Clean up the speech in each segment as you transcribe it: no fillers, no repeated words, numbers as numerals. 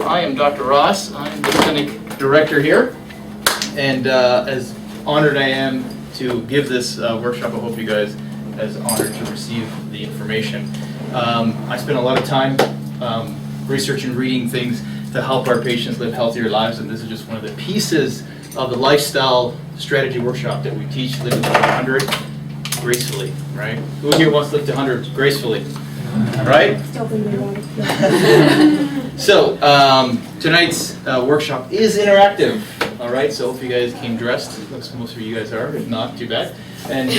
I am Dr. Ross. I'm the clinic director here, and as honored I am to give this workshop, I hope you guys as honored to receive the information. I spend a lot of time researching, reading things to help our patients live healthier lives, and this is just one of the pieces of the lifestyle strategy workshop that we teach, living to 100 gracefully, right? Who here wants to live to 100 gracefully, right? So, tonight's workshop is interactive, all right? So, hope you guys came dressed. Looks most of you guys are, if not, too bad. And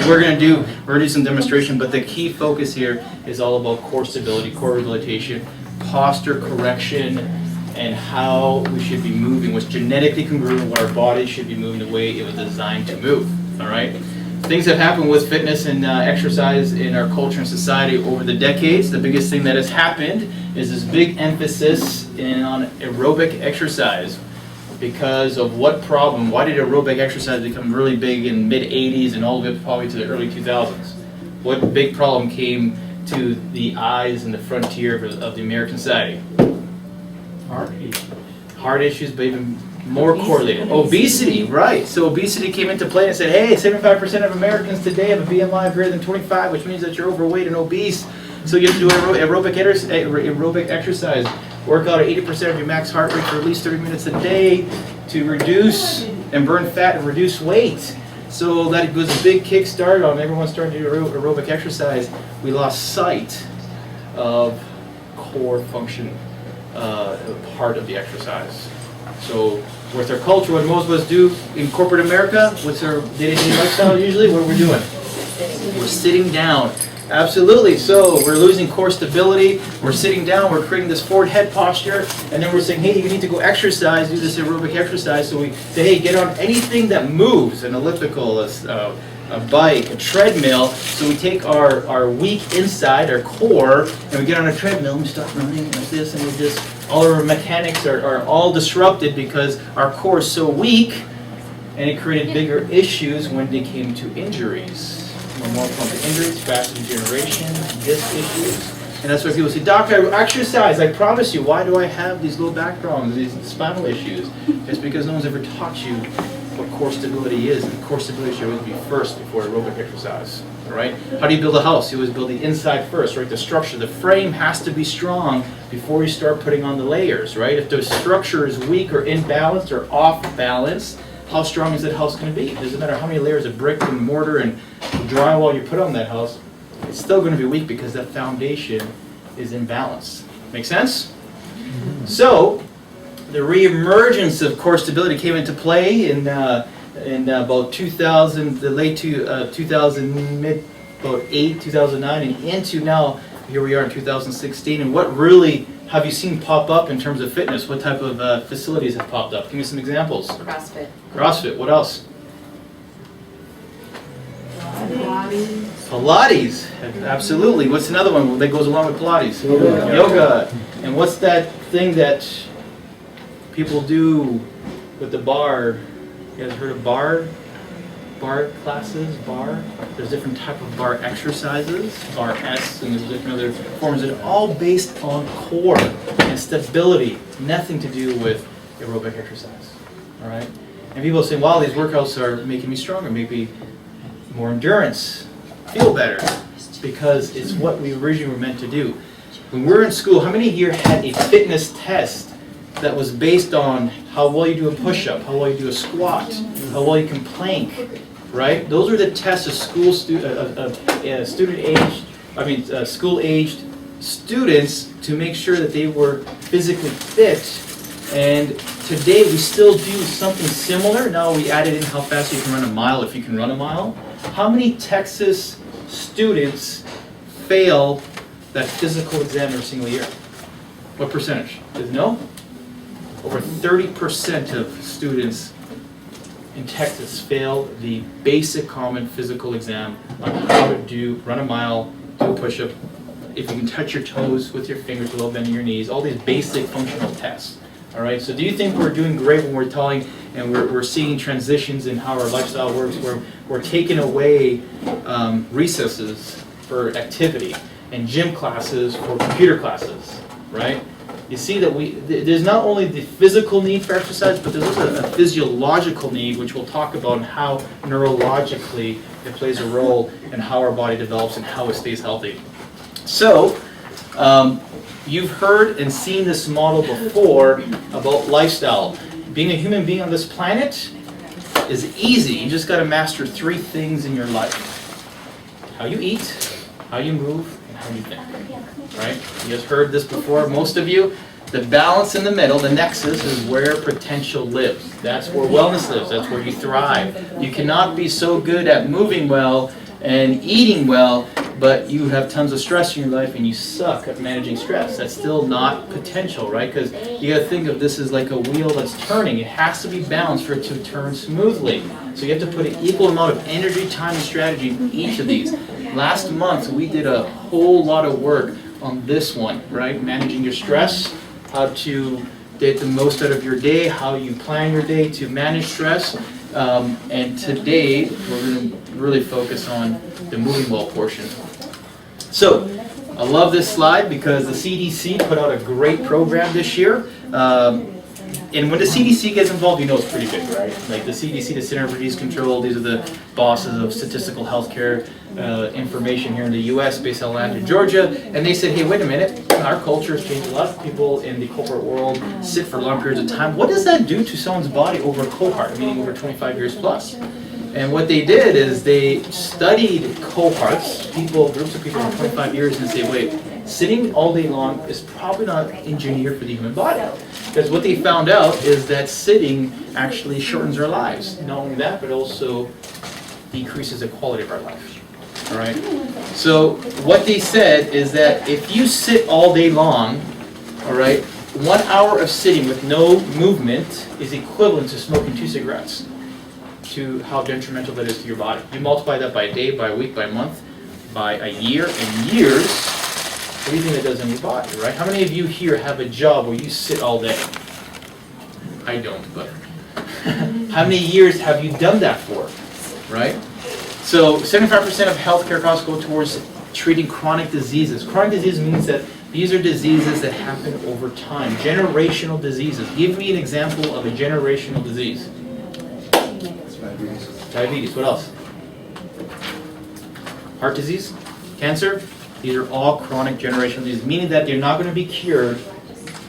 we're gonna do some demonstration, but the key focus here is all about core stability, core rehabilitation, posture correction, and how we should be moving, what's genetically congruent, what our body should be moving the way it was designed to move, all right? Things have happened with fitness and exercise in our culture and society over the decades. The biggest thing that has happened is this big emphasis on aerobic exercise. Because of what problem? Why did aerobic exercise become really big in mid-'80s and all the way up probably to the early 2000s? What big problem came to the eyes and the frontier of the American society? Heart issues. Heart issues, but even more correlated. Obesity, right. So obesity came into play and said, hey, 75% of Americans today have a BMI greater than 25, which means that you're overweight and obese. So you have to do aerobic exercise. Work out at 80% of your max heart rate for at least 30 minutes a day to reduce and burn fat and reduce weight. So that was a big kickstart on everyone starting to do aerobic exercise. We lost sight of core function part of the exercise. So with our culture, what most of us do in corporate America, what's our day-to-day lifestyle usually? What are we doing? We're sitting down. Absolutely. So we're losing core stability. We're sitting down. We're creating this forward head posture. And then we're saying, hey, you need to go exercise, do this aerobic exercise. So we say, hey, get on anything that moves, an elliptical, a bike, a treadmill. So we take our weak inside, our core, and we get on a treadmill and we start running like this, and we just, all our mechanics are all disrupted because our core is so weak, and it created bigger issues when they came to injuries. We're more prone to injuries, vascular degeneration, disc issues. And that's why people say, Doc, I exercise, I promise you. Why do I have these low back problems, these spinal issues? It's because no one's ever taught you what core stability is. And core stability should always be first before aerobic exercise. All right? How do you build a house? You always build the inside first, right? The structure, the frame has to be strong before you start putting on the layers, right? If the structure is weak or imbalanced or off balance, how strong is that house going to be? It doesn't matter how many layers of brick and mortar and drywall you put on that house, it's still going to be weak because that foundation is imbalanced. Make sense? So, the reemergence of core stability came into play in about 2000, the late 2000, about 2009, and into now, here we are in 2016. And what really have you seen pop up in terms of fitness? What type of facilities have popped up? Give me some examples. CrossFit. CrossFit. What else? Pilates. Pilates. Absolutely. What's another one that goes along with Pilates? Yoga. And what's that thing that people do with the bar? You guys heard of bar classes? There's different type of bar exercises, bar S, and there's different other forms that are all based on core and stability. Nothing to do with aerobic exercise. All right? And people say, wow, these workouts are making me stronger, maybe more endurance, feel better, because it's what we originally were meant to do. When we were in school, how many here had a fitness test that was based on how well you do a push-up, how well you do a squat, how well you can plank, right? Those are the tests of school-aged students to make sure that they were physically fit. And today we still do something similar. Now we added in how fast you can run a mile, if you can run a mile. How many Texas students fail that physical exam every single year? What percentage? Does it know? Over 30% of students in Texas fail the basic common physical exam on how to run a mile, do a push-up, if you can touch your toes with your fingers without bending your knees, all these basic functional tests. All right, so do you think we're doing great when we're telling and we're seeing transitions in how our lifestyle works, where we're taking away recesses for activity and gym classes for computer classes, right? you see that there's not only the physical need for exercise, but there's also a physiological need, which we'll talk about, and how neurologically it plays a role in how our body develops and how it stays healthy. So, you've heard and seen this model before about lifestyle. Being a human being on this planet is easy. You just got to master 3 things in your life. How you eat, how you move, and how you think. Right? You just heard this before, most of you. The balance in the middle, the nexus, is where potential lives. That's where wellness lives. That's where you thrive. You cannot be so good at moving well and eating well, but you have tons of stress in your life and you suck at managing stress. That's still not potential, right? Because you got to think of this as like a wheel that's turning. It has to be balanced for it to turn smoothly. So you have to put an equal amount of energy, time, and strategy in each of these. Last month, we did a whole lot of work on this one, right? Managing your stress, how to get the most out of your day, how you plan your day to manage stress. And today, we're going to really focus on the moving well portion. So, I love this slide because the CDC put out a great program this year. And when the CDC gets involved, you know it's pretty big, right? Like the CDC, the Center for Disease Control, these are the bosses of statistical healthcare information here in the U.S., based out of Atlanta, Georgia. And they said, hey, wait a minute, our culture has changed. A lot of people in the corporate world sit for long periods of time. What does that do to someone's body over a cohort, meaning over 25 years plus? And what they did is they studied cohorts, groups of people for 25 years, and say, wait, sitting all day long is probably not engineered for the human body. Because what they found out is that sitting actually shortens our lives. Not only that, but also decreases the quality of our life. All right? So what they said is that if you sit all day long, all right, 1 hour of sitting with no movement is equivalent to smoking 2 cigarettes. To how detrimental that is to your body. You multiply that by a day, by a week, by a month, by a year, and years, what do you think that does on your body, right? How many of you here have a job where you sit all day? I don't, but how many years have you done that for, right? So 75% of healthcare costs go towards treating chronic diseases. Chronic disease means that these are diseases that happen over time, generational diseases. Give me an example of a generational disease. Diabetes, what else? Heart disease, cancer, these are all chronic generational diseases, meaning that they're not going to be cured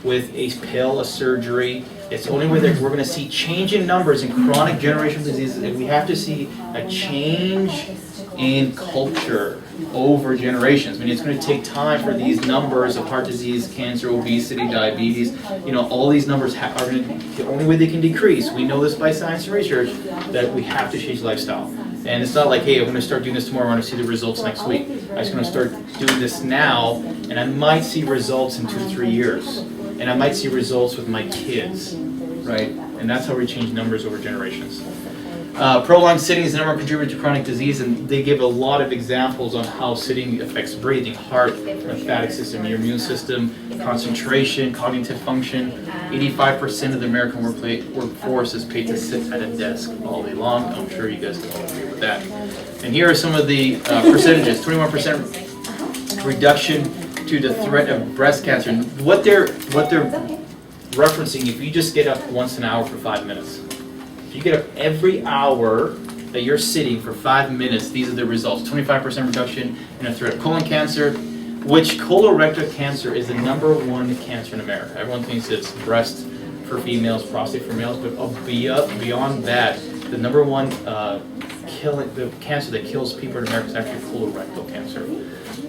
with a pill, a surgery. It's the only way that we're going to see change in numbers in chronic generational diseases, and we have to see a change in culture over generations. I mean, it's going to take time for these numbers of heart disease, cancer, obesity, diabetes, all these numbers are going to, the only way they can decrease, we know this by science and research, that we have to change lifestyle. And it's not like, hey, I'm going to start doing this tomorrow, I want to see the results next week. I'm just going to start doing this now, and I might see results in 2 to 3 years. And I might see results with my kids, right? And that's how we change numbers over generations. Prolonged sitting is the number one contributor to chronic disease, and they give a lot of examples on how sitting affects breathing, heart, lymphatic system, your immune system, concentration, cognitive function. 85% of the American workforce is paid to sit at a desk all day long. I'm sure you guys can all agree with that. And here are some of the percentages. 21% reduction to the threat of breast cancer. And what they're referencing, if you just get up once an hour for 5 minutes. If you get up every hour that you're sitting for 5 minutes, these are the results. 25% reduction in the threat of colon cancer, which colorectal cancer is the #1 cancer in America. Everyone thinks it's breast for females, prostate for males, but beyond that, the #1 the cancer that kills people in America is actually colorectal cancer.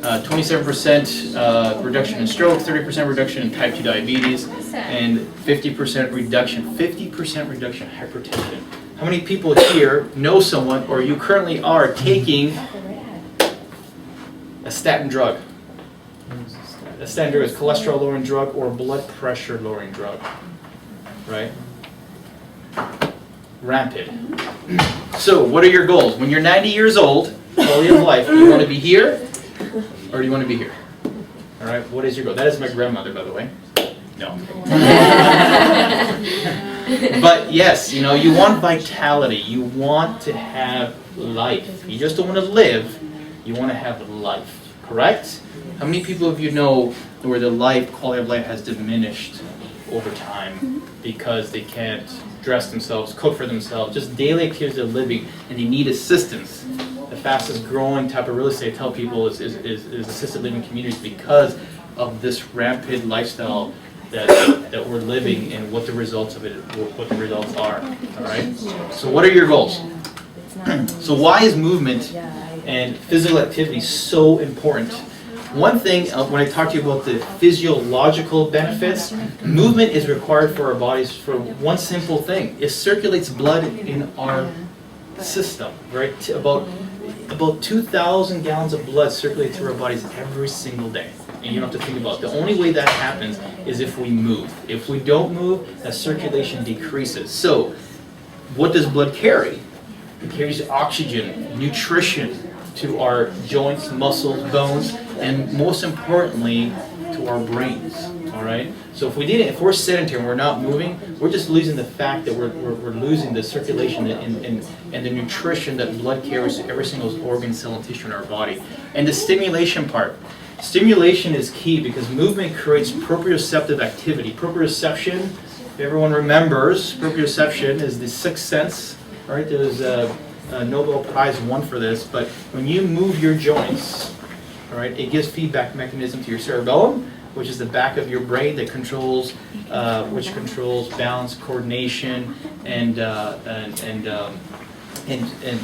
27% reduction in stroke, 30% reduction in type 2 diabetes, and 50% reduction in hypertension. How many people here know someone, or you currently are taking a statin drug? A statin drug is cholesterol lowering drug or blood pressure lowering drug, right? Rampant. So what are your goals? When you're 90 years old, quality of life, do you want to be here? Or do you want to be here? All right, what is your goal? That is my grandmother, by the way. No. But yes, you want vitality. You want to have life. You just don't want to live. You want to have life, correct? How many people of you know where their quality of life has diminished over time because they can't dress themselves, cook for themselves, just daily activities of living, and they need assistance. The fastest growing type of real estate I tell people is assisted living communities because of this rampant lifestyle that we're living and what the results of it, what the results are. All right. So what are your goals? So why is movement and physical activity so important? One thing, when I talk to you about the physiological benefits, movement is required for our bodies for one simple thing. It circulates blood in our system, right? About 2,000 gallons of blood circulate through our bodies every single day. And you don't have to think about it. The only way that happens is if we move. If we don't move, that circulation decreases. So, what does blood carry? It carries oxygen, nutrition to our joints, muscles, bones, and most importantly, to our brains. All right. So if we're sedentary and we're not moving, we're just losing the fact that we're losing the circulation and the nutrition that blood carries to every single organ, cell, and tissue in our body. And the stimulation part. Stimulation is key because movement creates proprioceptive activity. Proprioception, if everyone remembers, proprioception is the sixth sense. Right? There's a Nobel Prize won for this, but when you move your joints, all right, it gives feedback mechanism to your cerebellum, which is the back of your brain that controls, balance, coordination, and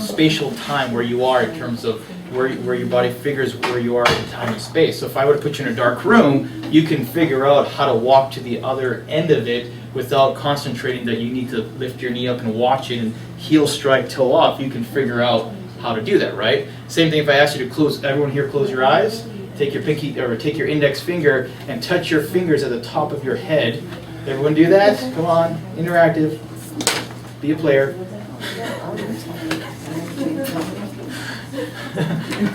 spatial time where you are in terms of where your body figures where you are in time and space. So if I were to put you in a dark room, you can figure out how to walk to the other end of it without concentrating that you need to lift your knee up and watch it and heel strike, toe off. You can figure out how to do that, right? Same thing if I ask you to close, everyone here close your eyes, take your pinky or take your index finger and touch your fingers at the top of your head. Everyone do that? Come on, interactive. Be a player.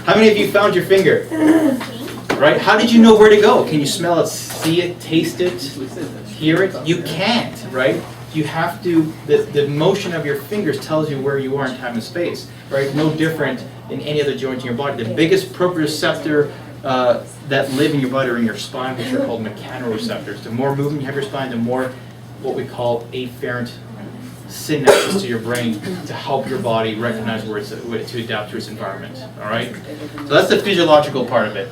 How many of you found your finger? Right? How did you know where to go? Can you smell it, see it, taste it, hear it? You can't, right? You have to, the motion of your fingers tells you where you are in time and space, right? No different than any other joint in your body. The biggest proprioceptor that live in your body are in your spine, which are called mechanoreceptors. The more movement you have your spine, the more what we call afferent synapses to your brain to help your body recognize where to adapt to its environment. All right? So that's the physiological part of it.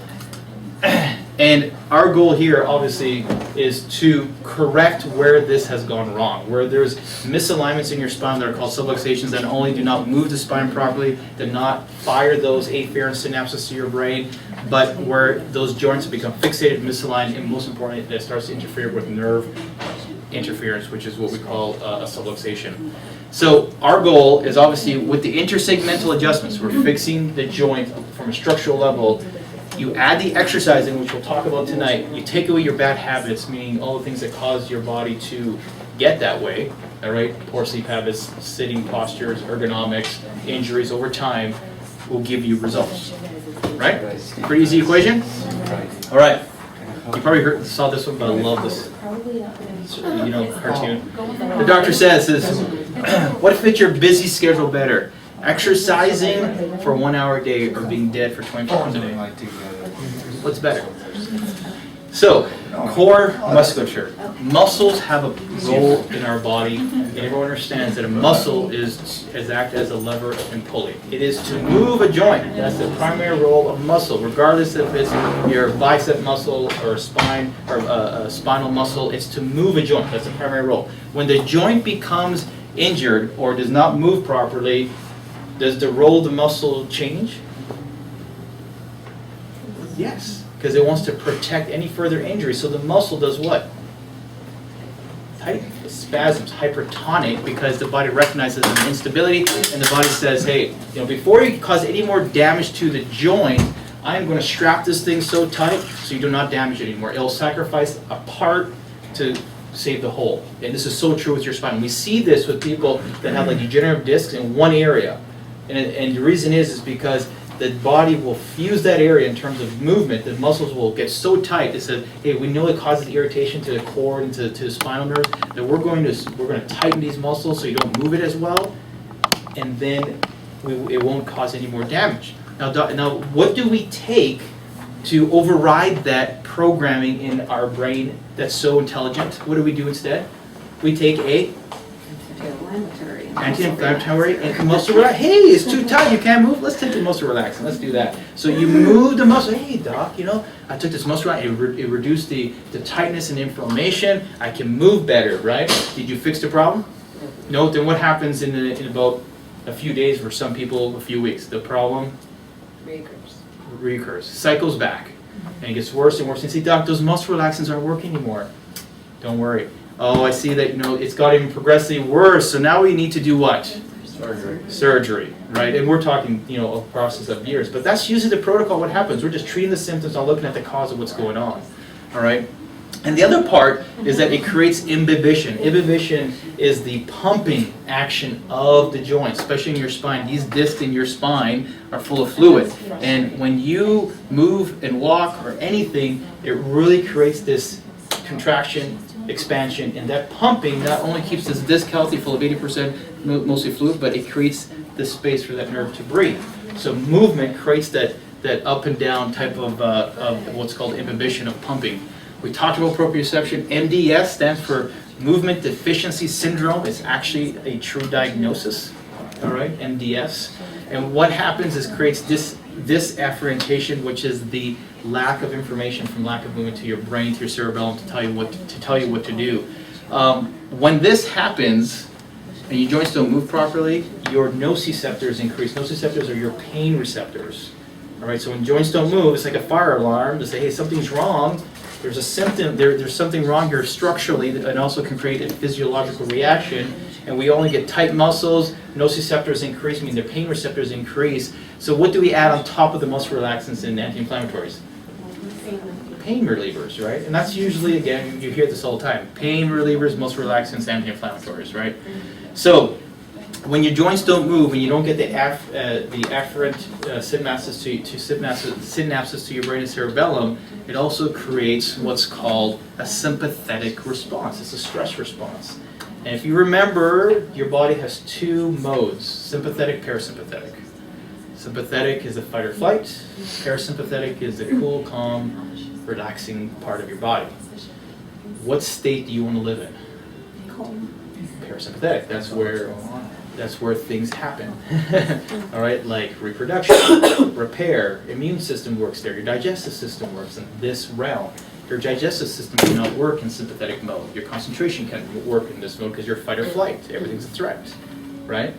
And our goal here, obviously, is to correct where this has gone wrong, where there's misalignments in your spine that are called subluxations that only do not move the spine properly, do not fire those afferent synapses to your brain, but where those joints have become fixated, misaligned, and most importantly, that starts to interfere with nerve interference, which is what we call a subluxation. So our goal is obviously with the intersegmental adjustments, we're fixing the joint from a structural level. You add the exercising, which we'll talk about tonight. You take away your bad habits, meaning all the things that cause your body to get that way. All right, poor sleep habits, sitting postures, ergonomics, injuries over time will give you results. Right? Pretty easy equation. All right. You probably saw this one, but I love this. Cartoon. The doctor says, what fits your busy schedule better? Exercising for 1 hour a day or being dead for 24 hours a day? What's better? So, core musculature. Muscles have a role in our body, and everyone understands that a muscle is act as a lever and pulley. It is to move a joint. That's the primary role of muscle, regardless if it's your bicep muscle or spine or a spinal muscle. It's to move a joint. That's the primary role. When the joint becomes injured or does not move properly, does the role of the muscle change? Yes, because it wants to protect any further injury. So the muscle does what? Tighten, spasms, hypertonic, because the body recognizes an instability, and the body says, hey, before you cause any more damage to the joint, I'm going to strap this thing so tight so you do not damage it anymore. It'll sacrifice a part to save the whole. And this is so true with your spine. We see this with people that have like degenerative discs in one area. And the reason is because the body will fuse that area in terms of movement. The muscles will get so tight. It says, hey, we know it causes irritation to the cord and to the spinal nerves, that we're going to tighten these muscles so you don't move it as well, and then it won't cause any more damage. Now, what do we take to override that programming in our brain that's so intelligent, what do we do instead? We take a anti-inflammatory and muscle relaxant. Hey, it's too tight, you can't move. Let's take the muscle relaxant. Let's do that. So you move the muscle. Hey, doc, you know, I took this muscle relaxant. It reduced the tightness and inflammation. I can move better, right? Did you fix the problem? No. Then what happens in about a few days, for some people, a few weeks? The problem recurs, cycles back, and it gets worse and worse. And say, doc, those muscle relaxants aren't working anymore. Don't worry. Oh, I see that, you know, it's got even progressively worse. So now we need to do what? Surgery, right? And we're talking, you know, a process of years. But that's usually the protocol. What happens? We're just treating the symptoms, not looking at the cause of what's going on. All right. And the other part is that it creates imbibition. Imbibition is the pumping action of the joint, especially in your spine. These discs in your spine are full of fluid. And when you move and walk or anything, it really creates this contraction, expansion, and that pumping not only keeps this disc healthy, full of 80% mostly fluid, but it creates the space for that nerve to breathe. So movement creates that up and down type of what's called imbibition of pumping. We talked about proprioception. MDS stands for Movement Deficiency Syndrome. It's actually a true diagnosis, all right, MDS. And what happens is creates disafferentation, which is the lack of information from lack of movement to your brain, to your cerebellum, to tell you what to do. When this happens, and your joints don't move properly, your nociceptors increase. Nociceptors are your pain receptors. All right, so when joints don't move, it's like a fire alarm to say, hey, something's wrong. There's a symptom, there's something wrong here structurally, and also can create a physiological reaction. And we only get tight muscles, nociceptors increase, meaning their pain receptors increase. So what do we add on top of the muscle relaxants and anti-inflammatories? Pain relievers, right? And that's usually, again, you hear this all the time. Pain relievers, muscle relaxants, anti-inflammatories, right? So when your joints don't move and you don't get the afferent synapses to your brain and cerebellum, it also creates what's called a sympathetic response. It's a stress response. And if you remember, your body has two modes, sympathetic, parasympathetic. Sympathetic is the fight or flight. Parasympathetic is the cool, calm, relaxing part of your body. What state do you want to live in? Parasympathetic. That's where things happen. All right, like reproduction, repair, immune system works there. Your digestive system works in this realm. Your digestive system cannot work in sympathetic mode. Your concentration can't work in this mode because you're fight or flight. Everything's a threat, right?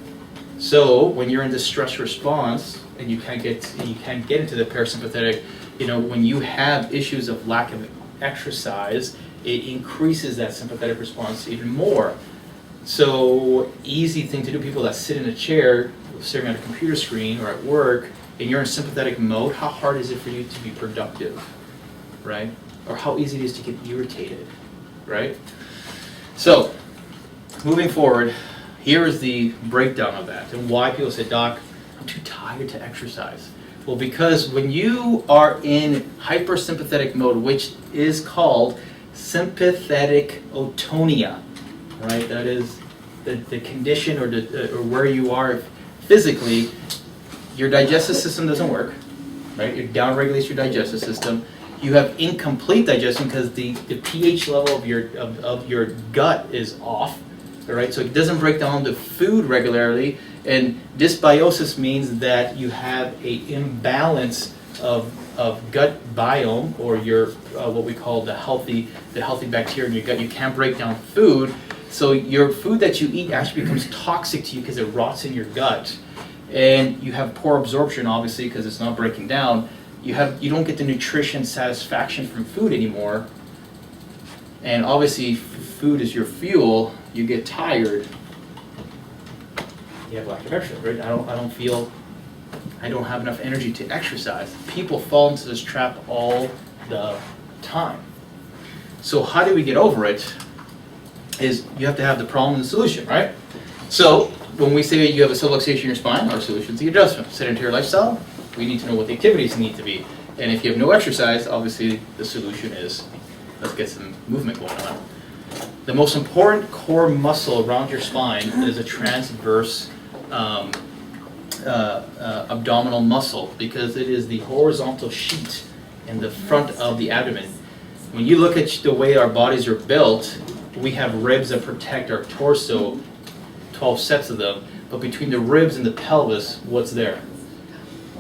So when you're in this stress response and you can't get into the parasympathetic, you know, when you have issues of lack of exercise, it increases that sympathetic response even more. So easy thing to do, people that sit in a chair staring at a computer screen or at work and you're in sympathetic mode, how hard is it for you to be productive, right? Or how easy it is to get irritated, right? So moving forward, here is the breakdown of that and why people say, Doc, I'm too tired to exercise. Well, because when you are in hypersympathetic mode, which is called sympathetic otonia, right? That is the condition or where you are physically, your digestive system doesn't work, right? It downregulates your digestive system. You have incomplete digestion because the pH level of your gut is off, all right? So it doesn't break down the food regularly, and dysbiosis means that you have an imbalance of gut biome, or your what we call the healthy bacteria in your gut. You can't break down food, so your food that you eat actually becomes toxic to you because it rots in your gut, and you have poor absorption, obviously, because it's not breaking down. You don't get the nutrition satisfaction from food anymore, and obviously food is your fuel. You get tired. You have lack of exercise, right? I don't have enough energy to exercise. People fall into this trap all the time. So how do we get over it? Is you have to have the problem and the solution, right? So when we say you have a subluxation in your spine, our solution is the adjustment. Sedentary lifestyle, we need to know what the activities need to be. And if you have no exercise, obviously the solution is let's get some movement going on. The most important core muscle around your spine is a transverse abdominal muscle, because it is the horizontal sheet in the front of the abdomen. When you look at the way our bodies are built, we have ribs that protect our torso, 12 sets of them, but between the ribs and the pelvis, what's there?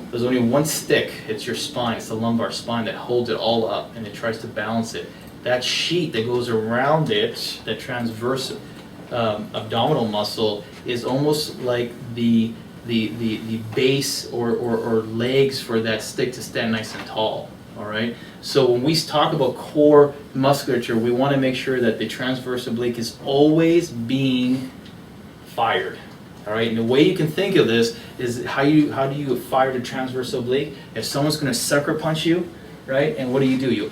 There's only one stick. It's your spine. It's the lumbar spine that holds it all up, and it tries to balance it. That sheet that goes around it, that transverse abdominal muscle, is almost like the base or legs for that stick to stand nice and tall. All right. So when we talk about core musculature, we want to make sure that the transverse oblique is always being fired. All right. And the way you can think of this is how do you fire the transverse oblique? If someone's going to sucker punch you, right? And what do? You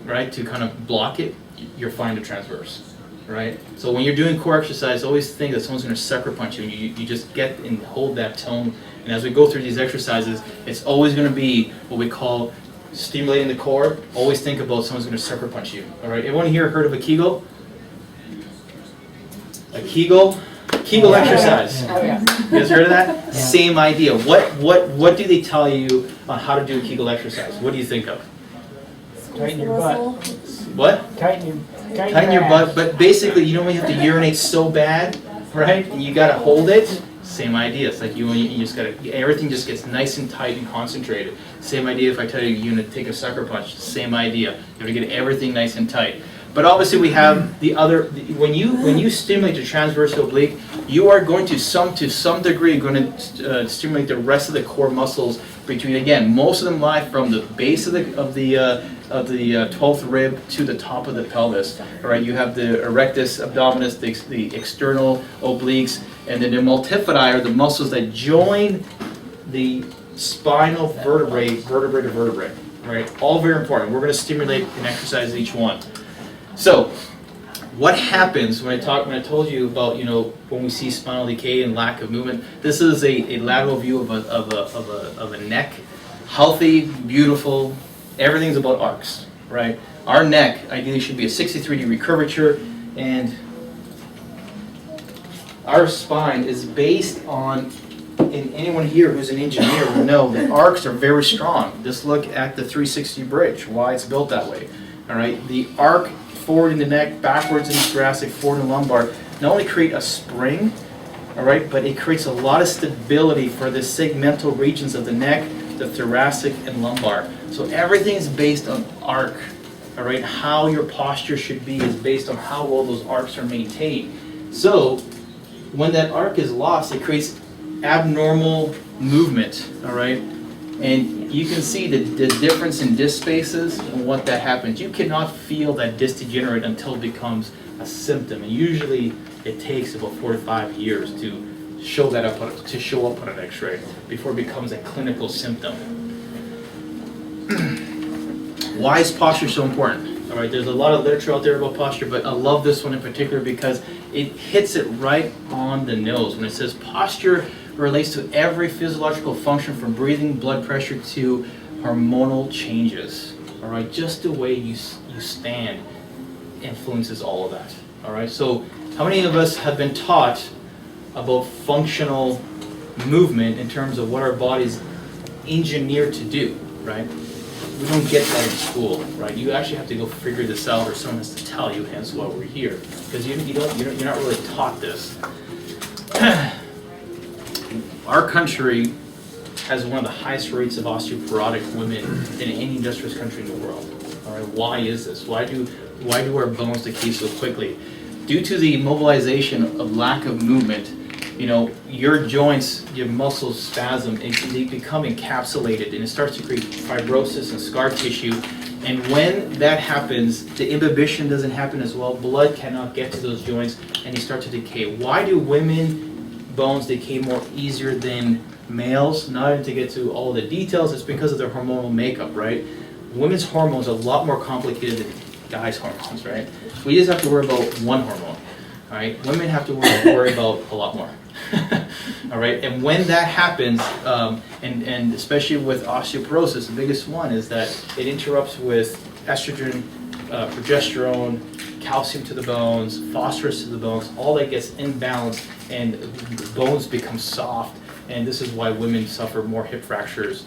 right, to kind of block it. You're firing the transverse. Right? So when you're doing core exercise, always think that someone's going to sucker punch you, and you just get and hold that tone. And as we go through these exercises, it's always going to be what we call stimulating the core. Always think about someone's going to sucker punch you. All right? Everyone here heard of a Kegel? A Kegel exercise. Oh, yeah. You guys heard of that? Same idea. What do they tell you on how to do a Kegel exercise? What do you think of? Tighten your butt. What? Tighten Tighten your butt, but basically, you know when you have to urinate so bad, right? And you gotta hold it. Same idea. It's like you just gotta, everything just gets nice and tight and concentrated. Same idea if I tell you you're gonna take a sucker punch. Same idea. You have to get everything nice and tight. But obviously we have the other. When you stimulate the transverse oblique, you are going to some degree going to stimulate the rest of the core muscles between. Again, most of them lie from the base of the 12th rib to the top of the pelvis. All right, you have the erectus abdominis, the external obliques, and then the multifidi are the muscles that join the spinal vertebrae to vertebrae. Right, all very important. We're going to stimulate and exercise each one. So, what happens when I told you about when we see spinal decay and lack of movement? This is a lateral view of a neck, healthy, beautiful. Everything's about arcs, right? Our neck ideally should be a 63-degree curvature, and our spine is based on. And anyone here who's an engineer will know that arcs are very strong. Just look at the 360 bridge. Why it's built that way. All right, the arc forward in the neck, backwards in the thoracic, forward in the lumbar, not only create a spring, all right, but it creates a lot of stability for the segmental regions of the neck, the thoracic, and lumbar. So everything is based on arc, all right? How your posture should be is based on how well those arcs are maintained. So when that arc is lost, it creates abnormal movement, all right? And you can see the difference in disc spaces and what that happens. You cannot feel that disc degenerate until it becomes a symptom. And usually it takes about 4 to 5 years to show that up on an X-ray before it becomes a clinical symptom. Why is posture so important? All right, there's a lot of literature out there about posture, but I love this one in particular because it hits it right on the nose when it says posture relates to every physiological function from breathing, blood pressure to hormonal changes. All right, just the way you stand influences all of that. All right, so how many of us have been taught about functional movement in terms of what our body's engineered to do, right? We don't get that in school, right? You actually have to go figure this out, or someone has to tell you, hence why we're here, because you're not really taught this. Our country has one of the highest rates of osteoporotic women in any industrious country in the world. All right, why is this? Why do our bones decay so quickly? Due to the mobilization of lack of movement, your joints, your muscles spasm, and they become encapsulated, and it starts to create fibrosis and scar tissue. And when that happens, the inhibition doesn't happen as well. Blood cannot get to those joints, and they start to decay. Why do women bones decay more easier than males? Not even to get to all the details, it's because of their hormonal makeup, right? Women's hormones are a lot more complicated than guys' hormones, right? We just have to worry about one hormone, all right? Women have to worry about a lot more, all right? And when that happens, and especially with osteoporosis, the biggest one is that it interrupts with estrogen, progesterone, calcium to the bones, phosphorus to the bones, all that gets imbalanced, and the bones become soft, and this is why women suffer more hip fractures,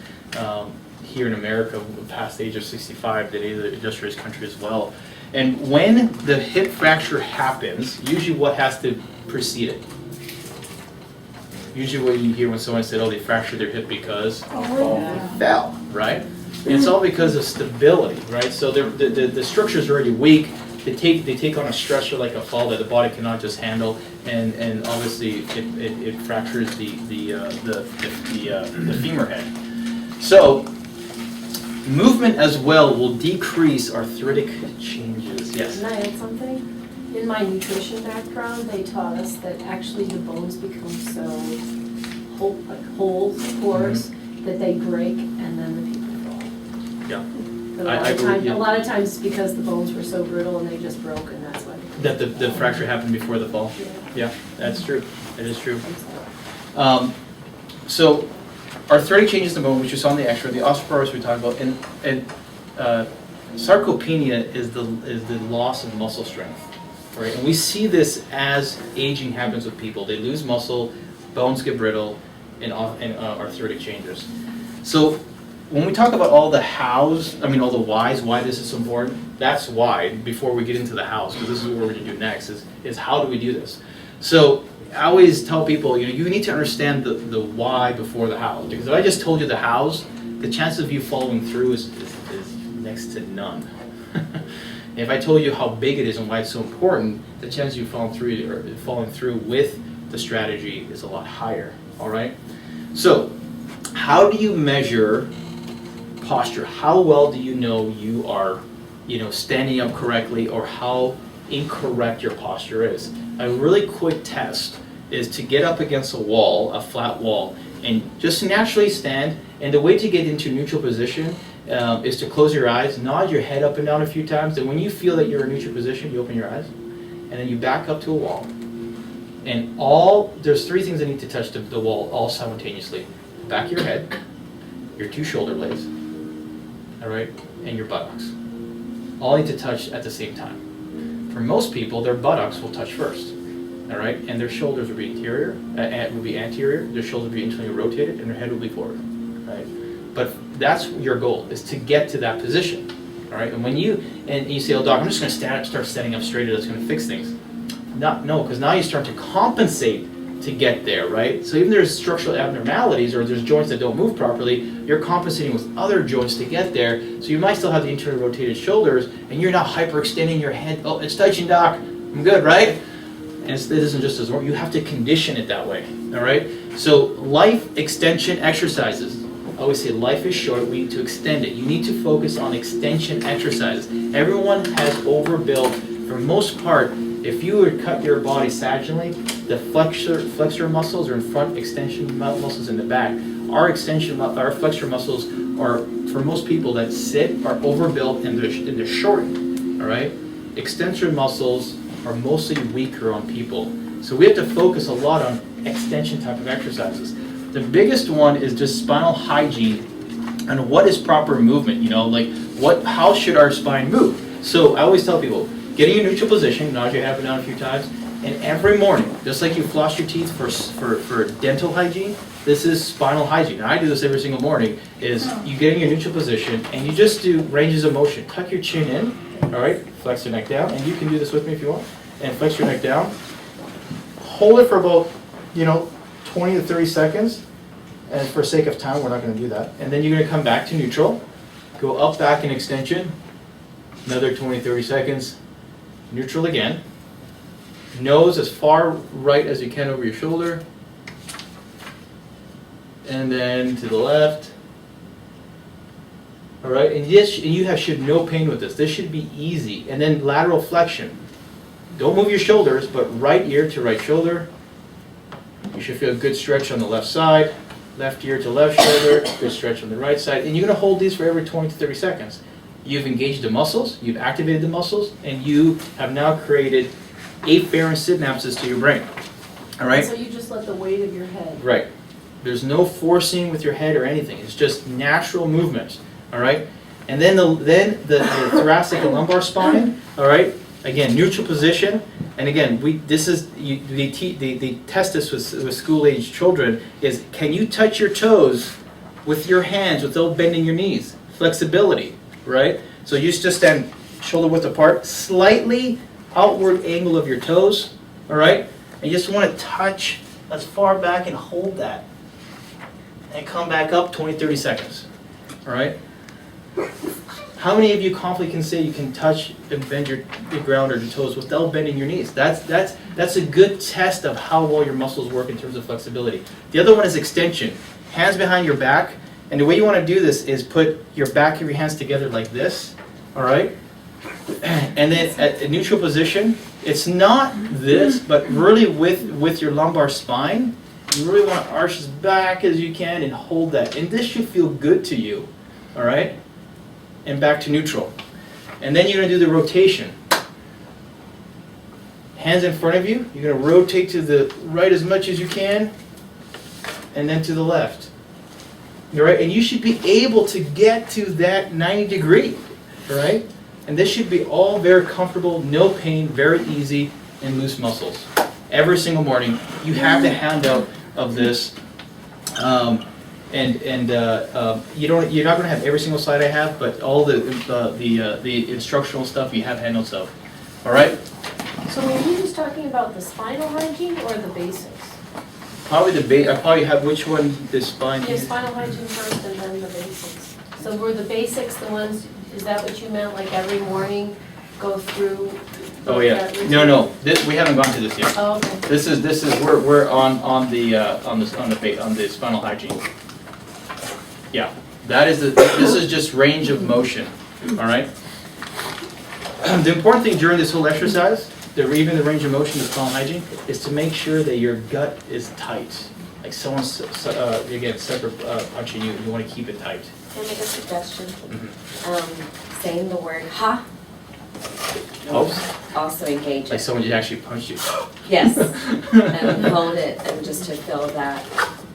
here in America past the age of 65, the industrialized country as well. And when the hip fracture happens, usually what has to precede it? Usually what you hear when someone said, oh, they fractured their hip because they fell, right? And it's all because of stability, right? So the structure's already weak. They take on a stressor like a fall that the body cannot just handle, and obviously it fractures the femur head. So movement as well will decrease arthritic changes. Yes. Can I add something? In my nutrition background, they taught us that actually the bones become so like holes, pores, that they break and then the people fall. Yeah. But I believe, yeah. a lot of times it's because the bones were so brittle and they just broke, and that's why. That the fracture happened before the fall. Yeah. Yeah, that's true. That is true. So arthritic changes in the bone, which you saw in the X-ray, the osteoporosis we talked about, and sarcopenia is the loss of muscle strength, right? And we see this as aging happens with people. They lose muscle, bones get brittle, and arthritic changes. So when we talk about all the hows, all the whys, why this is so important, that's why, before we get into the hows, because this is what we're going to do next, is how do we do this? So I always tell people, you need to understand the why before the how. Because if I just told you the hows, the chances of you following through is next to none. If I told you how big it is and why it's so important, the chance of you following through with the strategy is a lot higher. All right. So, how do you measure posture? How well do you know you are, standing up correctly, or how incorrect your posture is? A really quick test is to get up against a wall, a flat wall, and just naturally stand. And the way to get into neutral position is to close your eyes, nod your head up and down a few times, and when you feel that you're in neutral position, you open your eyes, and then you back up to a wall. And there's three things that need to touch the wall all simultaneously. Back of your head, your two shoulder blades, all right, and your buttocks. All need to touch at the same time. For most people, their buttocks will touch first, all right, and their shoulders will be anterior, their shoulders will be internally rotated, and their head will be forward, right? But that's your goal, is to get to that position, all right? And when you say, oh, doc, I'm just going to start standing up straighter, that's going to fix things. No, because now you start to compensate to get there, right? So even there's structural abnormalities or there's joints that don't move properly, you're compensating with other joints to get there. So you might still have the internally rotated shoulders, and you're not hyperextending your head. Oh, it's touching, doc. I'm good, right? And it isn't just as well. You have to condition it that way, all right? So life extension exercises. I always say life is short. We need to extend it. You need to focus on extension exercises. Everyone has overbuilt, for most part. If you would cut your body sagittally, the flexor muscles are in front, extension muscles in the back. Our flexor muscles are, for most people that sit, are overbuilt and they're shortened. All right, extensor muscles are mostly weaker on people, so we have to focus a lot on extension type of exercises. The biggest one is just spinal hygiene and what is proper movement. How should our spine move? So I always tell people, get in a neutral position, nod your head up and down a few times, and every morning, just like you floss your teeth for dental hygiene, this is spinal hygiene. And I do this every single morning, is you get in your neutral position, and you just do ranges of motion. Tuck your chin in, all right, flex your neck down, and you can do this with me if you want, and flex your neck down. Hold it for about, 20 to 30 seconds, and for sake of time, we're not going to do that. And then you're going to come back to neutral, go up, back, and extension, another 20, 30 seconds, neutral again. Nose as far right as you can over your shoulder. And then to the left. All right, and you should no pain with this. This should be easy. And then lateral flexion. Don't move your shoulders, but right ear to right shoulder. You should feel a good stretch on the left side. Left ear to left shoulder, good stretch on the right side. And you're going to hold these for every 20 to 30 seconds. You've engaged the muscles, you've activated the muscles, and you have now created afferent synapses to your brain. All right? So you just let the weight of your head. Right. There's no forcing with your head or anything. It's just natural movement. All right? And then the thoracic and lumbar spine. All right? Again, neutral position. And again, they test this with school-age children. Is can you touch your toes with your hands without bending your knees. Flexibility, right? So you just stand shoulder width apart, slightly outward angle of your toes, all right? And you just want to touch as far back and hold that. And come back up 20, 30 seconds, all right? How many of you confidently can say you can touch and bend your ground or your toes without bending your knees? That's a good test of how well your muscles work in terms of flexibility. The other one is extension. Hands behind your back. And the way you want to do this is put your back of your hands together like this, all right? And then at a neutral position, it's not this, but really with your lumbar spine, you really want to arch as back as you can and hold that. And this should feel good to you, all right? And back to neutral. And then you're going to do the rotation. Hands in front of you, you're going to rotate to the right as much as you can, and then to the left. All right? And you should be able to get to that 90 degree, all right? And this should be all very comfortable, no pain, very easy, and loose muscles. Every single morning, you have the handout of this. You're not going to have every single slide I have, but all the instructional stuff you have handouts of. All right? So were you just talking about the spinal hygiene or the basics? Probably I probably have which one, the spine. Yeah, spinal hygiene first and then the basics. So were the basics the ones, is that what you meant, like every morning go through? Oh yeah. No. We haven't gone to this yet. Oh, okay. This is we're on the spinal hygiene. Yeah. This is just range of motion. All right. The important thing during this whole exercise, even the range of motion of spinal hygiene, is to make sure that your gut is tight. Like someone's again separate punching you, you want to keep it tight. Can I make a suggestion? Mm-hmm. Saying the word ha Helps. also engages. Like someone just actually punched you. Yes. And hold it and just to feel that.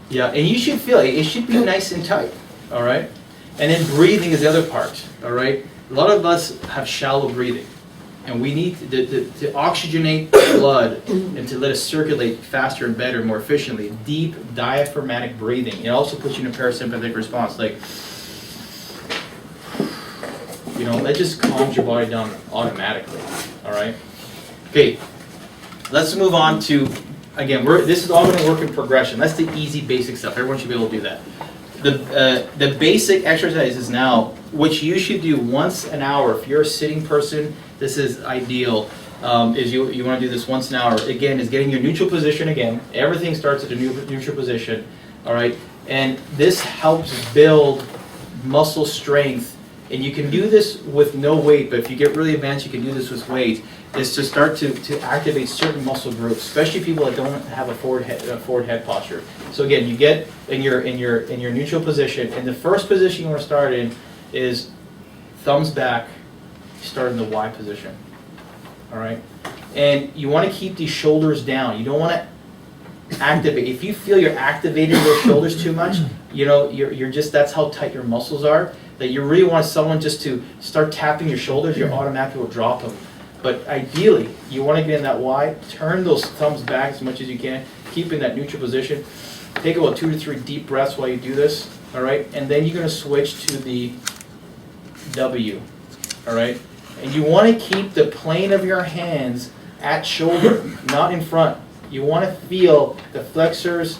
Yeah, and you should feel it. It should be nice and tight. All right. And then breathing is the other part. All right. A lot of us have shallow breathing, and we need to oxygenate the blood and to let it circulate faster and better, more efficiently. Deep diaphragmatic breathing. It also puts you in a parasympathetic response, like, you know, that just calms your body down automatically. All right. Okay. Let's move on to, again, this is all going to work in progression. That's the easy, basic stuff. Everyone should be able to do that. The basic exercises now, which you should do once an hour. If you're a sitting person, this is ideal. Is you want to do this once an hour. Again, is getting your neutral position again. Everything starts at a neutral position. All right, and this helps build muscle strength. And you can do this with no weight, but if you get really advanced, you can do this with weight. Is to start to activate certain muscle groups, especially people that don't have a forward head posture. So again, you get in your neutral position, and the first position you want to start in is thumbs back. Start in the Y position. All right, and you want to keep these shoulders down. You don't want to activate. If you feel you're activating those shoulders too much, you know you're just, that's how tight your muscles are. That you really want someone just to start tapping your shoulders, you automatically will drop them. But ideally, you want to get in that Y, turn those thumbs back as much as you can, keep in that neutral position. Take about 2 to 3 deep breaths while you do this, all right? And then you're going to switch to the W, all right? And you want to keep the plane of your hands at shoulder, not in front. You want to feel the flexors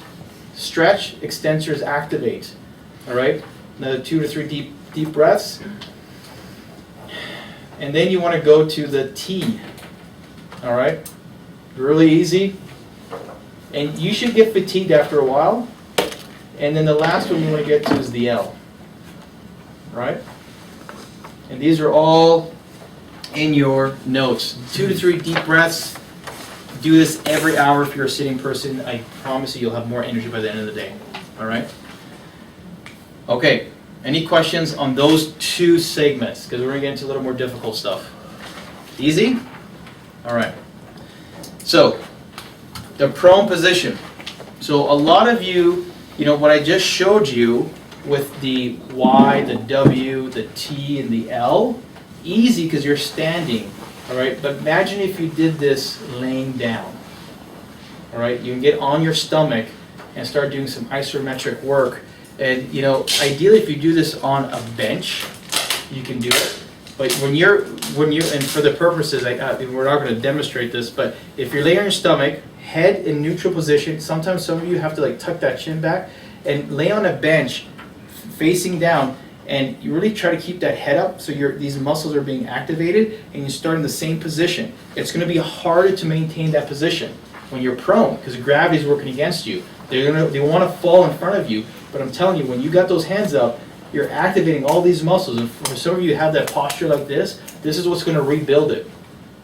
stretch, extensors activate, all right? Another 2 to 3 deep breaths. And then you want to go to the T, all right? Really easy. And you should get fatigued after a while. And then the last one you want to get to is the L, right? And these are all in your notes. 2 to 3 deep breaths. Do this every hour if you're a sitting person. I promise you you'll have more energy by the end of the day, all right? Okay. Any questions on those 2 segments? Because we're going to get into a little more difficult stuff. Easy? All right. So, the prone position. So a lot of you, what I just showed you with the Y, the W, the T, and the L, easy because you're standing. All right. But imagine if you did this laying down. All right. You can get on your stomach and start doing some isometric work. And ideally if you do this on a bench, you can do it. But when you're, and for the purposes, we're not going to demonstrate this, but if you're laying on your stomach, head in neutral position, sometimes some of you have to like tuck that chin back and lay on a bench facing down, and you really try to keep that head up so these muscles are being activated and you start in the same position. It's going to be harder to maintain that position when you're prone because gravity is working against you. They want to fall in front of you, but I'm telling you, when you got those hands up, you're activating all these muscles, and for some of you who have that posture like this is what's going to rebuild it,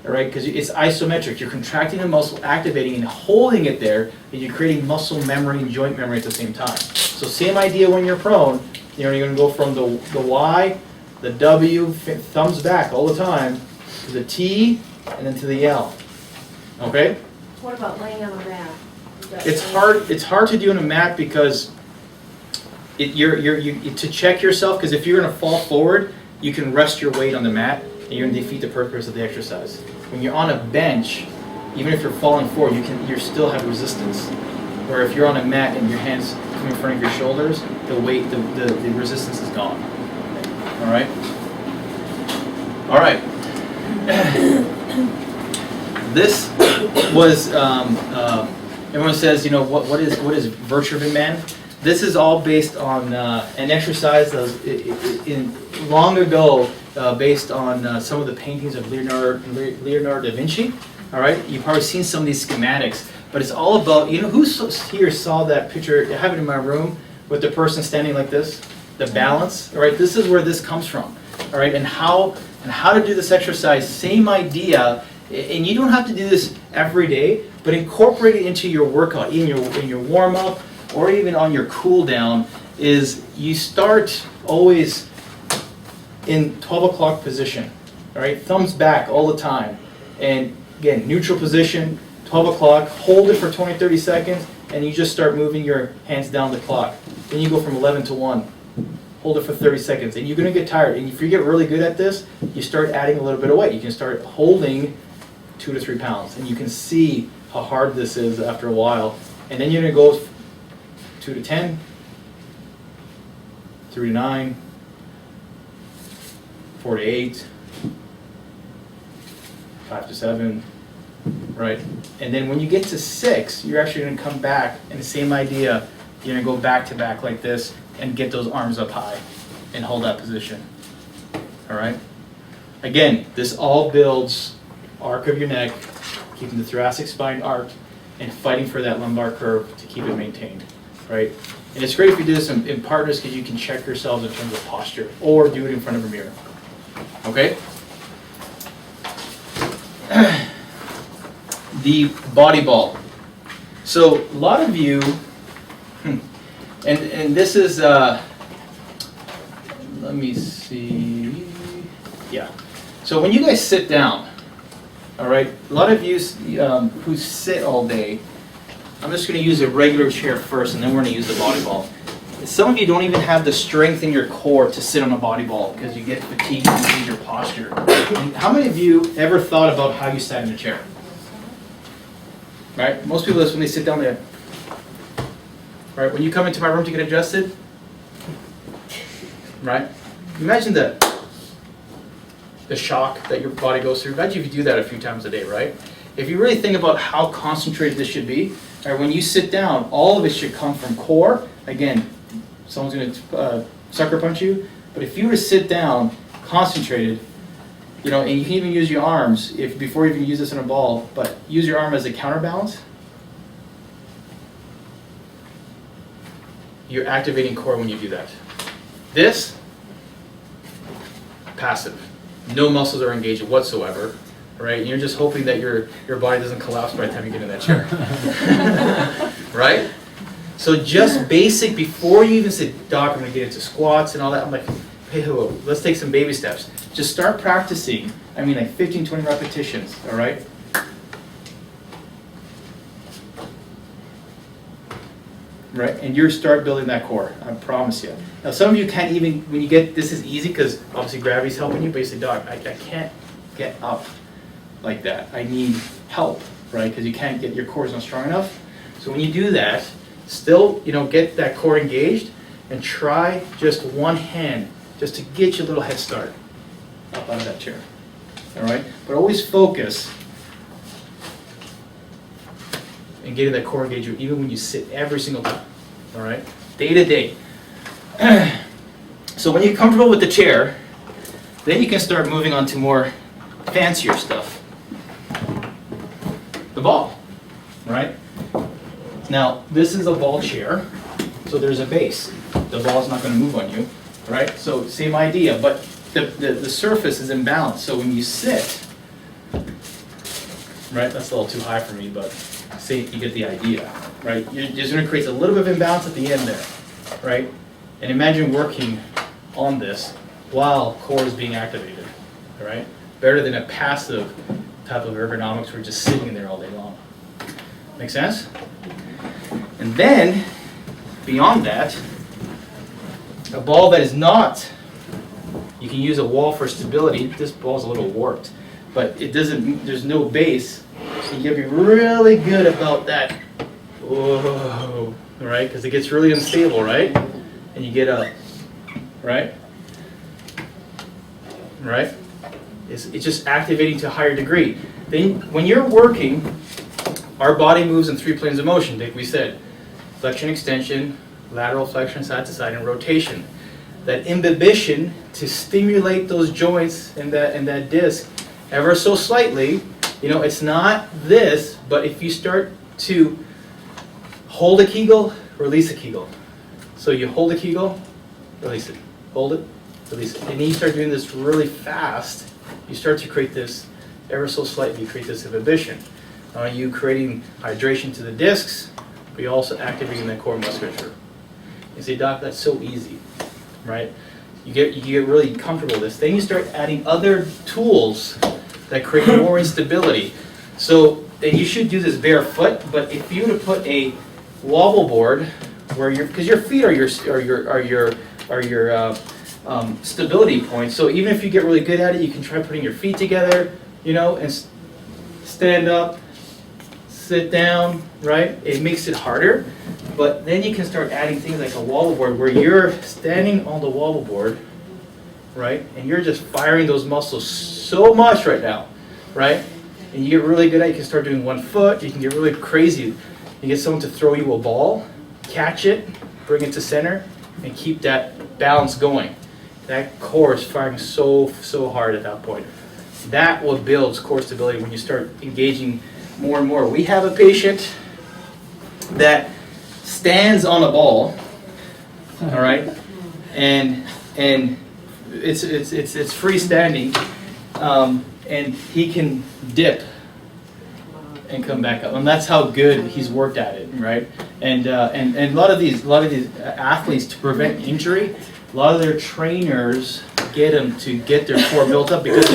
all right? Because it's isometric. You're contracting the muscle, activating and holding it there, and you're creating muscle memory and joint memory at the same time. So same idea when you're prone. You're going to go from the Y, the W, thumbs back all the time, to the T, and then to the L, okay? What about laying on a mat? It's hard to do on a mat because to check yourself, because if you're going to fall forward, you can rest your weight on the mat and you're going to defeat the purpose of the exercise. When you're on a bench, even if you're falling forward, you still have resistance. Where if you're on a mat and your hands come in front of your shoulders, the weight, the resistance is gone. All right? All right. This was, everyone says, what is Virtual Man? This is all based on an exercise that was long ago based on some of the paintings of Leonardo da Vinci. All right, you've probably seen some of these schematics, but it's all about, who here saw that picture? I have it in my room with the person standing like this, the balance. All right, this is where this comes from. All right, and how to do this exercise, same idea, and you don't have to do this every day, but incorporate it into your workout, in your warm up, or even on your cool down, is you start always in 12 o'clock position, all right? Thumbs back all the time. And again, neutral position, 12 o'clock, hold it for 20, 30 seconds, and you just start moving your hands down the clock. Then you go from 11 to 1, hold it for 30 seconds, and you're gonna get tired. And if you get really good at this, you start adding a little bit of weight. You can start holding 2 to 3 pounds, and you can see how hard this is after a while. And then you're gonna go 2 to 10, 3 to 9, 4 to 8, 5 to 7, right? And then when you get to 6, you're actually going to come back, and the same idea, you're going to go back to back like this and get those arms up high and hold that position, all right? Again, this all builds arc of your neck, keeping the thoracic spine arched, and fighting for that lumbar curve to keep it maintained, right? And it's great if you do this in partners because you can check yourselves in terms of posture, or do it in front of a mirror, okay? The body ball. So a lot of you, and this is, let me see, yeah. So when you guys sit down, all right, a lot of you who sit all day, I'm just going to use a regular chair first, and then we're going to use the body ball. Some of you don't even have the strength in your core to sit on a body ball because you get fatigued and you lose your posture. And how many of you ever thought about how you sat in a chair? Right? Most people, that's when they sit down there. Right? When you come into my room to get adjusted, right? Imagine the shock that your body goes through. Imagine if you do that a few times a day, right? If you really think about how concentrated this should be, right, when you sit down, all of it should come from core. Again, someone's going to sucker punch you, but if you were to sit down, concentrated, and you can even use your arms before you even use this in a ball, but use your arm as a counterbalance. You're activating core when you do that. This, passive. No muscles are engaged whatsoever, right? You're just hoping that your body doesn't collapse by the time you get in that chair, right? So just basic, before you even say, Doc, I'm going to get into squats and all that, I'm like, hey, hello, let's take some baby steps. Just start practicing, like 15, 20 repetitions, all right? Right, and you start building that core, I promise you. Now some of you can't even, when you get, this is easy because obviously gravity's helping you, but you say, Doc, I can't get up like that. I need help, right? Because you can't get, your core is not strong enough. So when you do that, still, get that core engaged, and try just one hand, just to get you a little head start up out of that chair. All right? But always focus and getting that core engagement even when you sit every single time. All right? Day to day. So when you're comfortable with the chair, then you can start moving on to more fancier stuff. The ball, right? Now, this is a ball chair, so there's a base. The ball's not going to move on you, right? So same idea, but the surface is imbalanced. So when you sit, right, that's a little too high for me, but say you get the idea, right? You're just going to create a little bit of imbalance at the end there, right? And imagine working on this while core is being activated, all right? Better than a passive type of ergonomics where you're just sitting there all day long. Make sense? And then, beyond that, a ball that is not, you can use a wall for stability. This ball's a little warped, but it doesn't, there's no base, so you gotta be really good about that. Whoa, right? Because it gets really unstable, right? And you get up, right? Right? It's just activating to a higher degree. Then when you're working, our body moves in 3 planes of motion, like we said. Flexion, extension, lateral flexion, side to side, and rotation. That imbibition to stimulate those joints and that disc ever so slightly, it's not this, but if you start to hold a Kegel, release a Kegel. So you hold a Kegel, release it. Hold it, release it. And then you start doing this really fast, you start to create this, ever so slightly, you create this inhibition. You creating hydration to the discs, but you're also activating that core musculature. You say, Doc, that's so easy, right? You get really comfortable with this. Then you start adding other tools that create more instability. So, and you should do this barefoot, but if you were to put a wobble board where because your feet are your stability points. So even if you get really good at it, you can try putting your feet together, and stand up, sit down, right? It makes it harder, but then you can start adding things like a wobble board where you're standing on the wobble board, right? And you're just firing those muscles so much right now, right? And you get really good at it. You can start doing 1 foot. You can get really crazy. You get someone to throw you a ball, catch it, bring it to center, and keep that balance going. That core is firing so hard at that point. That what builds core stability when you start engaging more and more. We have a patient that stands on a ball, all right, and it's freestanding, and he can dip and come back up, and that's how good he's worked at it, right? And a lot of these athletes, to prevent injury, a lot of their trainers get them to get their core built up, because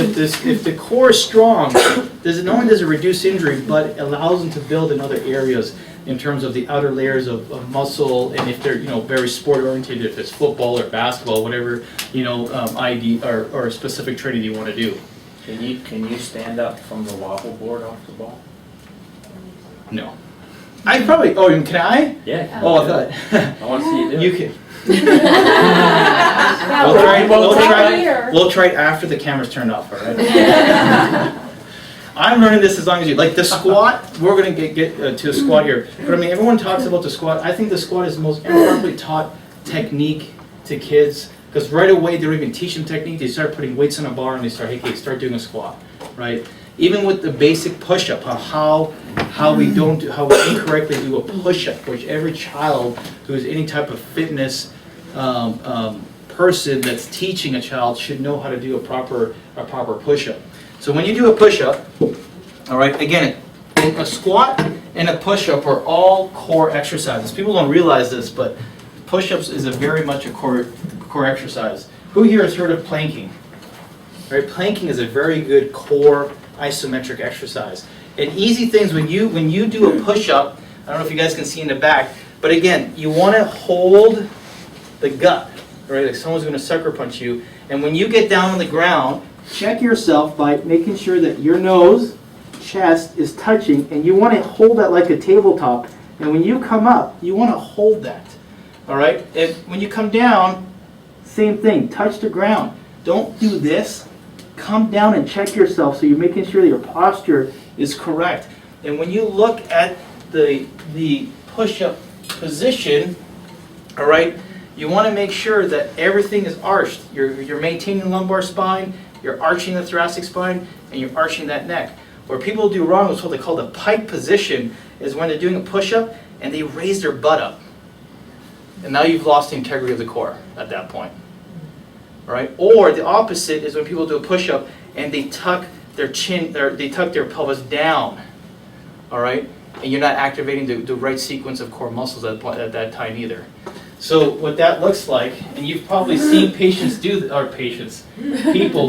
if the core is strong, not only does it reduce injury, but it allows them to build in other areas in terms of the outer layers of muscle, and if they're very sport oriented, if it's football or basketball, whatever ID or specific training you want to do. Can you stand up from the wobble board off the ball? No. I probably. Oh, can I? Yeah. Oh, I thought. I want to see you do it. You can. Now, We'll try it after the camera's turned off, all right? I'm learning this as long as you. Like the squat, we're going to get to a squat here. But I mean, everyone talks about the squat. I think the squat is the most improperly taught technique to kids, because right away they don't even teach them technique. They start putting weights on a bar and they start, hey, start doing a squat, right? Even with the basic push-up, how we incorrectly do a push-up, which every child who is any type of fitness person that's teaching a child should know how to do a proper push-up. So when you do a push-up, all right, again, a squat and a push-up are all core exercises. People don't realize this, but push-ups is very much a core exercise. Who here has heard of planking? Right, planking is a very good core isometric exercise. And easy things when you do a push-up, I don't know if you guys can see in the back, but again, you want to hold the gut, right? Like someone's going to sucker punch you. And when you get down on the ground, check yourself by making sure that your nose, chest is touching, and you want to hold that like a tabletop. And when you come up, you want to hold that, All right, and when you come down, same thing, touch the ground. Don't do this. Come down and check yourself so you're making sure that your posture is correct. And when you look at the push-up position, all right, you want to make sure that everything is arched. You're maintaining the lumbar spine, you're arching the thoracic spine, and you're arching that neck. Where people do wrong is what they call the pike position, is when they're doing a push-up and they raise their butt up. And now you've lost the integrity of the core at that point. All right? Or the opposite is when people do a push-up and they tuck their chin, or they tuck their pelvis down. All right? And you're not activating the right sequence of core muscles at that time either. So what that looks like, and you've probably seen people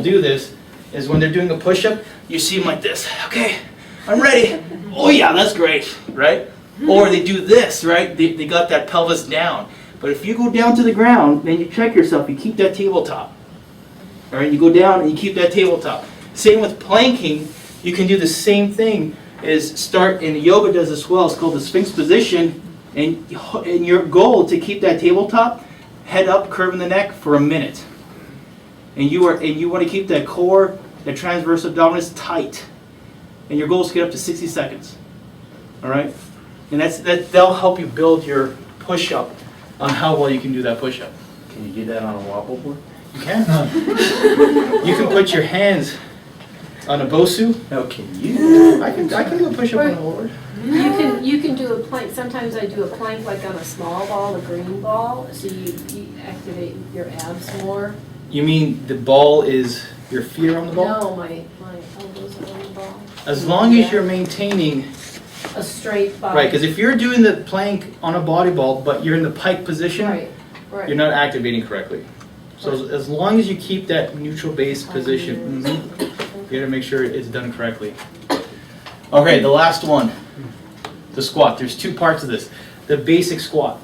do this, is when they're doing a push-up, you see them like this. Okay, I'm ready. Oh yeah, that's great, right? Or they do this, right? They got that pelvis down. But if you go down to the ground, then you check yourself, you keep that tabletop. All right, you go down and you keep that tabletop. Same with planking, you can do the same thing, is start, and yoga does as well, it's called the Sphinx Position, and your goal to keep that tabletop, head up, curving the neck for a minute. And you want to keep that core, that transverse abdominis tight. And your goal is to get up to 60 seconds. All right? And that'll help you build your push-up on how well you can do that push-up. Can you do that on a wobble board? You can. You can put your hands on a Bosu. No, can you? I can do a push-up on a board. You can do a plank. Sometimes I do a plank like on a small ball, a green ball, so you activate your abs more. You mean the ball is, your feet are on the ball? No, my elbows are on the ball. As long as you're maintaining, A straight body. right, because if you're doing the plank on a body ball, but you're in the pike position, Right. you're not activating correctly. So as long as you keep that neutral base position, you gotta make sure it's done correctly. Okay, the last one, the squat. There's two parts of this. The basic squat.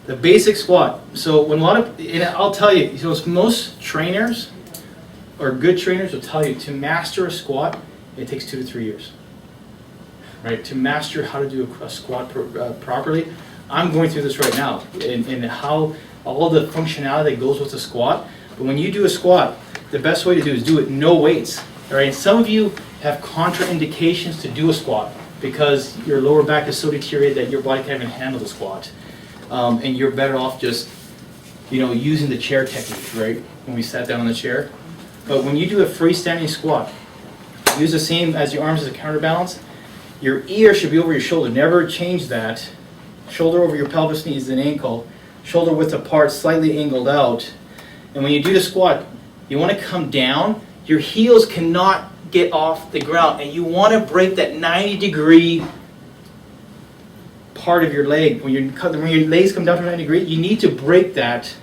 The basic squat. So when and I'll tell you, so most trainers or good trainers will tell you to master a squat, it takes 2 to 3 years. Right? To master how to do a squat properly. I'm going through this right now, and how all the functionality that goes with a squat. But when you do a squat, the best way to do is do it no weights. All right? Some of you have contraindications to do a squat because your lower back is so deteriorated that your body can't even handle the squat. And you're better off just, using the chair technique, right? When we sat down on the chair. But when you do a freestanding squat, use the same as your arms as a counterbalance. Your ear should be over your shoulder. Never change that. Shoulder over your pelvis, knees, and ankle. Shoulder width apart, slightly angled out. And when you do the squat, you want to come down. Your heels cannot get off the ground, and you want to break that 90-degree part of your leg. When your legs come down to 90 degrees, you need to break that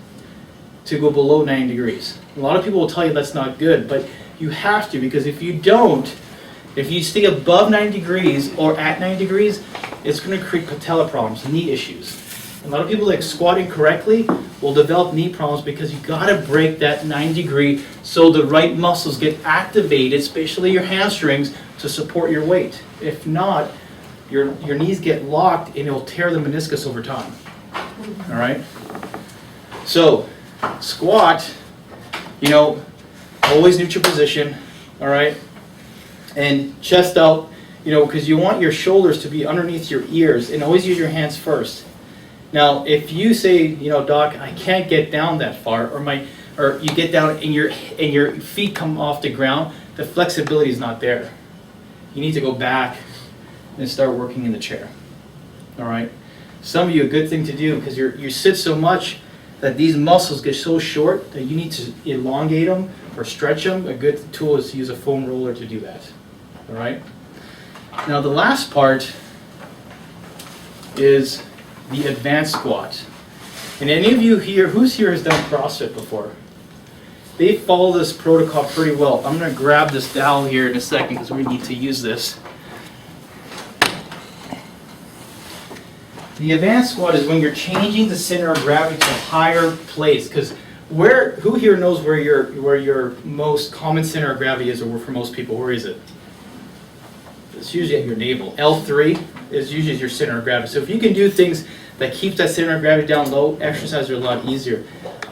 to go below 90 degrees. A lot of people will tell you that's not good, but you have to, because if you don't, if you stay above 90 degrees or at 90 degrees, it's going to create patella problems, knee issues. A lot of people that squatting correctly will develop knee problems because you got to break that 90 degree so the right muscles get activated, especially your hamstrings, to support your weight. If not, your knees get locked and it'll tear the meniscus over time. All right? So, squat, always neutral position, all right? And chest out, because you want your shoulders to be underneath your ears, and always use your hands first. Now, if you say, Doc, I can't get down that far, or you get down and your feet come off the ground, the flexibility is not there. You need to go back and start working in the chair. All right. Some of you, a good thing to do, because you sit so much that these muscles get so short that you need to elongate them or stretch them. A good tool is to use a foam roller to do that. All right. Now the last part is the advanced squat. And any of you here, who's here has done CrossFit before? They follow this protocol pretty well. I'm going to grab this dowel here in a second because we need to use this. The advanced squat is when you're changing the center of gravity to a higher place. Because who here knows where your most common center of gravity is, or for most people, where is it? It's usually at your navel. L3 is usually your center of gravity. So if you can do things that keeps that center of gravity down low, exercises are a lot easier.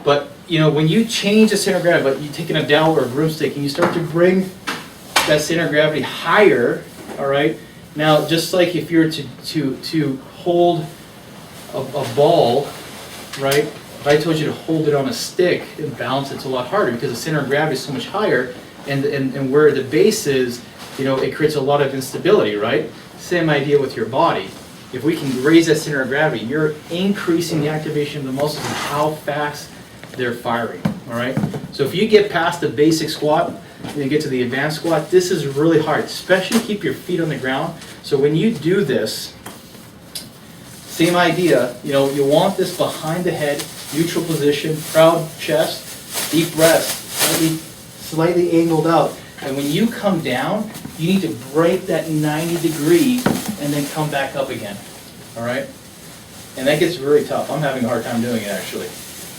But you know, when you change the center of gravity, but you taking a dowel or a broomstick and you start to bring that center of gravity higher, all right? Now, just like if you were to hold a ball, right? If I told you to hold it on a stick and balance, it's a lot harder because the center of gravity is so much higher, and where the base is, you know, it creates a lot of instability, right? Same idea with your body. If we can raise that center of gravity, you're increasing the activation of the muscles and how fast they're firing, all right? So if you get past the basic squat and you get to the advanced squat, this is really hard, especially keep your feet on the ground. So when you do this, same idea, you know, you want this behind the head, neutral position, proud chest, deep breaths, slightly angled out. And when you come down, you need to break that 90 degree and then come back up again, all right? And that gets really tough. I'm having a hard time doing it actually,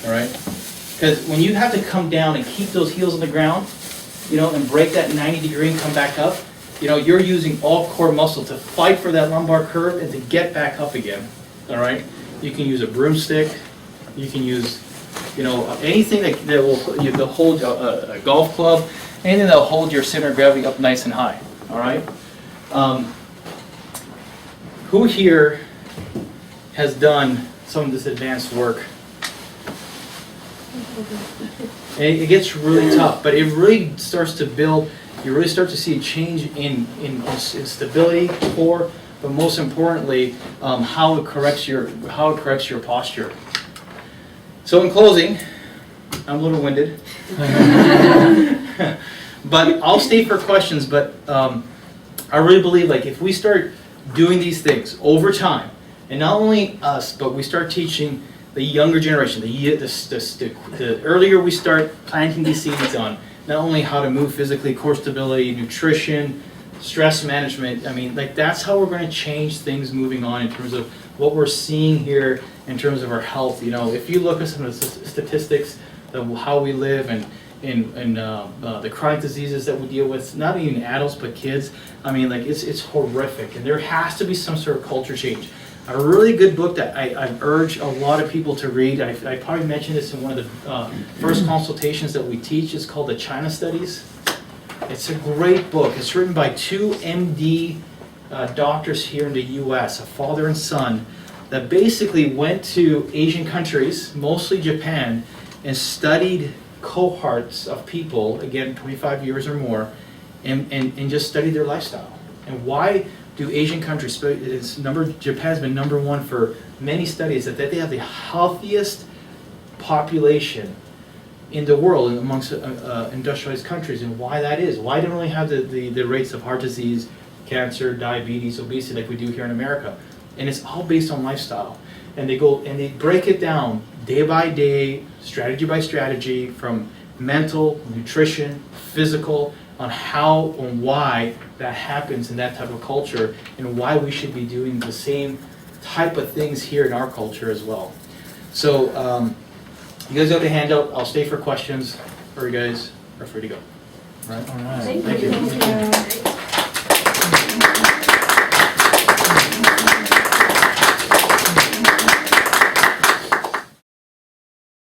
all right? Because when you have to come down and keep those heels on the ground, you know, and break that 90 degree and come back up, you know, you're using all core muscle to fight for that lumbar curve and to get back up again, all right? You can use a broomstick, you can use, you know, anything that will hold a golf club, anything that will hold your center of gravity up nice and high, all right? Who here has done some of this advanced work? And it gets really tough, but it really starts to build, you really start to see a change in stability, core, but most importantly, how it corrects your posture. So in closing, I'm a little winded, but I'll stay for questions, but I really believe like if we start doing these things over time, and not only us, but we start teaching the younger generation, the earlier we start planting these seeds on, not only how to move physically, core stability, nutrition, stress management, I mean, like that's how we're going to change things moving on in terms of what we're seeing here in terms of our health. You know, if you look at some of the statistics of how we live and the chronic diseases that we deal with, not even adults but kids, I mean, like it's horrific, and there has to be some sort of culture change. A really good book that I urge a lot of people to read, I probably mentioned this in one of the first consultations that we teach, is called the China Studies. It's a great book. It's written by two MD doctors here in the US, a father and son, that basically went to Asian countries, mostly Japan, and studied cohorts of people, again 25 years or more, and just studied their lifestyle. And why do Asian countries, Japan's been number one for many studies, that they have the healthiest population in the world amongst industrialized countries, and why that is. Why don't we have the rates of heart disease, cancer, diabetes, obesity like we do here in America? And it's all based on lifestyle. And they go and they break it down day by day, strategy by strategy, from mental, nutrition, physical, on how and why that happens in that type of culture, and why we should be doing the same type of things here in our culture as well. So you guys got the handout. I'll stay for questions, or you guys are free to go. All right? All right. Thank Thank you. you.